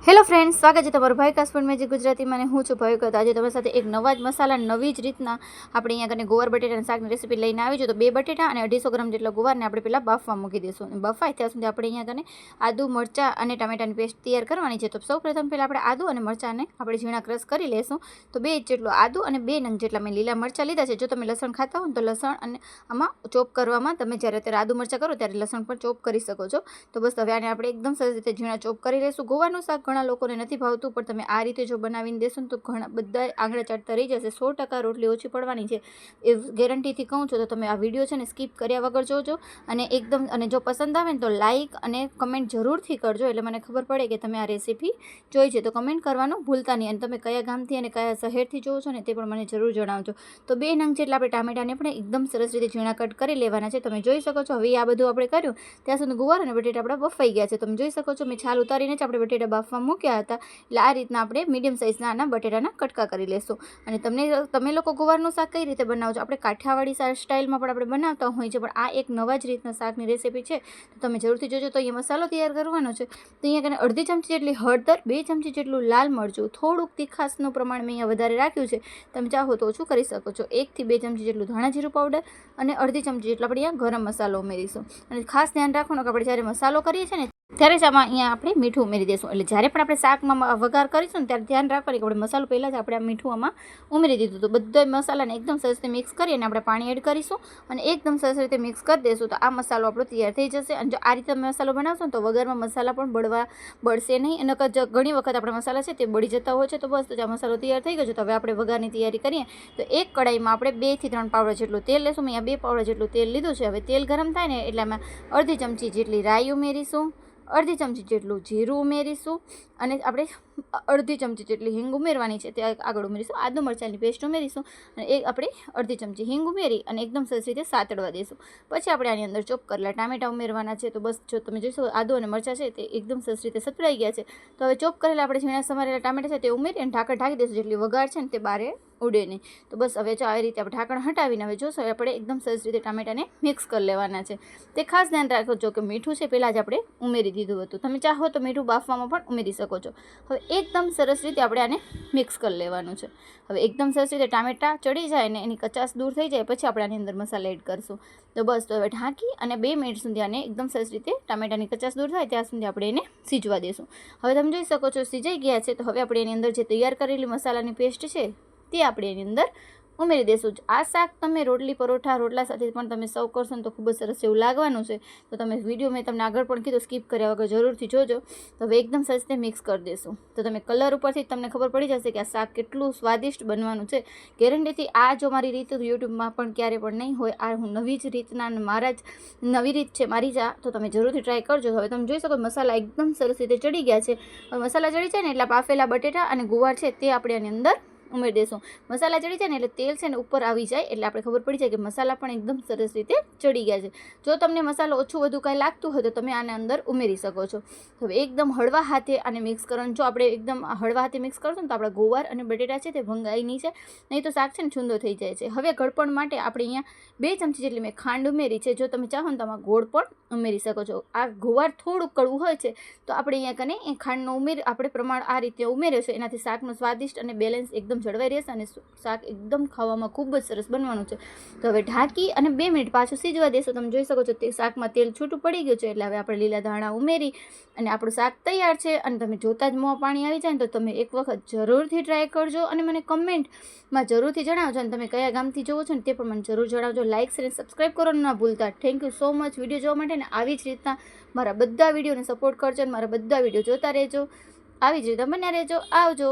Hello friends, સ્વાગત છે તમારું ભાઈ કાસ્પોર્ટ મેજિક ગુજરાતીમાં અને હું છું ભવિકત। આજે તમારી સાથે એક નવા જ મસાલા નવી જ રીતના આપણે અહીંયા કને ગોવાર બટેટાના શાકની રેસીપી લઈને આવી છું। તો 2 બટેટા અને 250 ગ્રામ જેટલા ગોવારને આપણે પહેલાં બાફવા મૂકી દઈશું અને બફાય ત્યાં સુધી આપણે અહીંયા કને આદુ મરચાં અને ટામેટાની પેસ્ટ તૈયાર કરવાની છે। તો સૌપ્રથમ પહેલાં આપણે આદુ અને મરચાંને આપણે ઝીણા ક્રશ કરી લેશું। તો 2 જેટલું આદુ અને 2 નંગ જેટલા મેં લીલા મરચાં લીધા છે। જો તમે લસણ ખાતા હો તો લસણ અને આમાં ચોપ કરવામાં તમે જ્યારે અત્યારે આદુ મરચાં કરો ત્યારે લસણ પણ ચોપ કરી શકો છો। તો બસ હવે આને આપણે એકદમ સરસ રીતે ઝીણા ચોપ કરી લઈશું। ગોવાનું શાક ઘણા લોકોને નથી ભાવતું, પણ તમે આ રીતે જો બનાવીને દેશો ને તો ઘણા બધા આંગળા ચાટતા રહી જશે। 100% રોટલી ઓછી પડવાની છે એ ગેરંટીથી કહું છું। તો તમે આ વિડીયો છે ને સ્કીપ કર્યા વગર જોજો અને જો પસંદ આવે ને તો લાઇક અને કમેન્ટ જરૂરથી કરજો, એટલે મને ખબર પડે કે તમે આ રેસીપી જોઈ છે। તો કમેન્ટ કરવાનું ભૂલતા નહીં અને તમે કયા ગામથી અને કયા શહેરથી જોવો છો ને તે પણ મને જરૂર જણાવજો। તો 2 નંગ જેટલા આપણે ટામેટાને પણ એકદમ સરસ રીતે ઝીણા કટ કરી લેવાના છે। તમે જોઈ શકો છો હવે આ બધું આપણે કર્યું ત્યાં સુધી ગુવાર અને બટેટા આપણા બફાઈ ગયા છે। તમે જોઈ શકો છો મેં છાલ ઉતારીને જ આપણે બટેટા બાફવા મૂક્યા હતા। એટલે આ રીતના આપણે મીડિયમ સાઇઝના આના બટેટાના કટકા કરી લેશું। અને તમે લોકો ગુવારનું શાક કઈ રીતે બનાવો છો? આપણે કાઠિયાવાડી સ્ટાઇલમાં પણ આપણે બનાવતા હોઈએ છીએ, પણ આ એક નવા જ રીતના શાકની રેસીપી છે, તો તમે જરૂરથી જોજો। તો અહીંયા મસાલો તૈયાર કરવાનો છે। તો અહીંયા કને અડધી ચમચી જેટલી હળદર, 2 ચમચી જેટલું લાલ મરચું, થોડુંક તીખાસનું પ્રમાણ મેં અહીંયા વધારે રાખ્યું છે, તમે ચાહો તો ઓછું કરી શકો છો। 1 થી 2 ચમચી જેટલું ધાણા જીરું પાવડર અને અડધી ચમચી જેટલો આપણે અહીંયા ગરમ મસાલો ઉમેરીશું। અને ખાસ ધ્યાન રાખવાનું કે આપણે જ્યારે મસાલો કરીએ છીએ ને ત્યારે જ આમાં અહીંયા આપણે મીઠું ઉમેરી દઈશું। એટલે જ્યારે પણ આપણે શાકમાં વઘાર કરીશું ને ત્યારે ધ્યાન રાખવાનું કે આપણે મસાલો પહેલાં જ આપણે આ મીઠું આમાં ઉમેરી દીધું। તો બધા મસાલાને એકદમ સરસ રીતે મિક્સ કરી અને આપણે પાણી એડ કરીશું અને એકદમ સરસ રીતે મિક્સ કરી દઈશું। તો આ મસાલો આપણો તૈયાર થઈ જશે। અને જો આ રીતે મસાલો બનાવશો ને તો વઘારમાં મસાલા પણ બળશે નહીં, અને ઘણી વખત આપણા મસાલા છે તે બળી જતા હોય છે। તો બસ તો આ મસાલો તૈયાર થઈ ગયો છે। તો હવે આપણે વઘારની તૈયારી કરીએ। તો એક કડાઈમાં આપણે 2 થી 3 પાવડા જેટલું તેલ લેશું। મેં અહીંયા 2 પાવડા જેટલું તેલ લીધું છે। હવે તેલ ગરમ થાય ને એટલે આમાં અડધી ચમચી જેટલી રાઈ ઉમેરીશું, અડધી ચમચી જેટલું જીરું ઉમેરીશું અને આપણે અડધી ચમચી જેટલી હિંગ ઉમેરવાની છે તે આગળ ઉમેરીશું। આદુ મરચાંની પેસ્ટ ઉમેરીશું અને એ આપણે અડધી ચમચી હિંગ ઉમેરી અને એકદમ સરસ રીતે સાતળવા દઈશું। પછી આપણે આની અંદર ચોપ કરેલા ટામેટા ઉમેરવાના છે। તો બસ જો તમે જોઈશો આદુ અને મરચાં છે તે એકદમ સરસ રીતે સતરાઈ ગયા છે। તો હવે ચોપ કરેલા આપણે ઝીણા સમારેલા ટામેટા છે તે ઉમેરી અને ઢાંકી દઈશું, જેટલી વઘાર છે ને તે બારે ઉડે નહીં। તો બસ હવે જો આવી રીતે આપણે ઢાંકણ હટાવીને હવે જોશો આપણે એકદમ સરસ રીતે ટામેટાને મિક્સ કરી લેવાના છે। તે ખાસ ધ્યાન રાખજો કે મીઠું છે પહેલાં જ આપણે ઉમેરી દીધું હતું, તમે ચાહો તો મીઠું બાફવામાં પણ ઉમેરી શકો છો। હવે એકદમ સરસ રીતે આપણે આને મિક્સ કરી લેવાનું છે। હવે એકદમ સરસ રીતે ટામેટાં ચડી જાય ને એની કચાશ દૂર થઈ જાય પછી આપણે આની અંદર મસાલા એડ કરીશું। તો બસ તો હવે ઢાંકી અને 2 મિનિટ સુધી આને એકદમ સરસ રીતે ટામેટાની કચાશ દૂર થાય ત્યાં સુધી આપણે એને સીજવા દઈશું। હવે તમે જોઈ શકો છો સીજાઈ ગયા છે। તો હવે આપણે એની અંદર જે તૈયાર કરેલી મસાલાની પેસ્ટ છે તે આપણે એની અંદર ઉમેરી દઈશું। આ શાક તમે રોટલી, પરોઠા, રોટલા સાથે પણ તમે સર્વ કરશો ને તો ખૂબ જ સરસ એવું લાગવાનું છે। તો તમે વિડીયો મેં તમને આગળ પણ કીધું સ્કીપ કર્યા વગર જરૂરથી જોજો। તો હવે એકદમ સરસ રીતે મિક્સ કરી દઈશું। તો તમે કલર ઉપરથી તમને ખબર પડી જશે કે આ શાક કેટલું સ્વાદિષ્ટ બનવાનું છે ગેરંટીથી। આ જો મારી રીત યુટ્યુબમાં પણ ક્યારે પણ નહીં હોય, આ હું નવી જ રીતના નવી રીત છે મારી જ, તો તમે જરૂરથી ટ્રાય કરજો। હવે તમે જોઈ શકો મસાલા એકદમ સરસ રીતે ચડી ગયા છે। હવે મસાલા ચડી જાય ને એટલે બાફેલા બટેટા અને ગુવાર છે તે આપણે આની અંદર ઉમેરી દઈશું। મસાલા ચડી જાય ને એટલે તેલ છે ને ઉપર આવી જાય એટલે આપણે ખબર પડી જાય કે મસાલા પણ એકદમ સરસ રીતે ચડી ગયા છે। જો તમને મસાલો ઓછું વધુ કાંઈ લાગતું હોય તો તમે આને અંદર ઉમેરી શકો છો। હવે એકદમ હળવા હાથે આને મિક્સ કરવાનું। જો આપણે એકદમ હળવા હાથે મિક્સ કરશું ને તો આપણા ગોવાર અને બટેટા છે તે ભંગાઈ નહીં છે, નહીં તો શાક છે ને છૂંદો થઈ જાય છે। હવે ગળપણ માટે આપણે અહીંયા 2 ચમચી જેટલી મેં ખાંડ ઉમેરી છે। જો તમે ચાહો ને તો આમાં ગોળ પણ ઉમેરી શકો છો। આ ગોવાર થોડુંક કડવું હોય છે તો આપણે અહીંયા કને એ ખાંડનો આપણે પ્રમાણ આ રીતે ઉમેર્યો છે, એનાથી શાકનું સ્વાદિષ્ટ અને બેલેન્સ એકદમ જળવાઈ રહેશે અને શાક એકદમ ખાવામાં ખૂબ જ સરસ બનવાનું છે। તો હવે ઢાંકી અને 2 મિનિટ પાછું સીજવા દેશો। તમે જોઈ શકો છો તે શાકમાં તેલ છૂટું પડી ગયું છે એટલે હવે આપણે લીલા ધાણા ઉમેરી અને આપણું શાક તૈયાર છે। અને તમે જોતા જ મોં પાણી આવી જાય ને તો તમે એક વખત જરૂરથી ટ્રાય કરજો અને મને કમેન્ટમાં જરૂરથી જણાવજો। અને તમે કયા ગામથી જોવો છો ને તે પણ મને જરૂર જણાવજો। લાઇક, શેર અને સબસ્ક્રાઈબ કરવાનું ના ભૂલતા। Thank you so much video જોવા માટે, ને આવી જ રીતના મારા બધા વિડીયોને સપોર્ટ કરજો અને મારા બધા વિડીયો જોતા રહેજો, આવી જ રીતે બન્યા રહેજો। આવજો।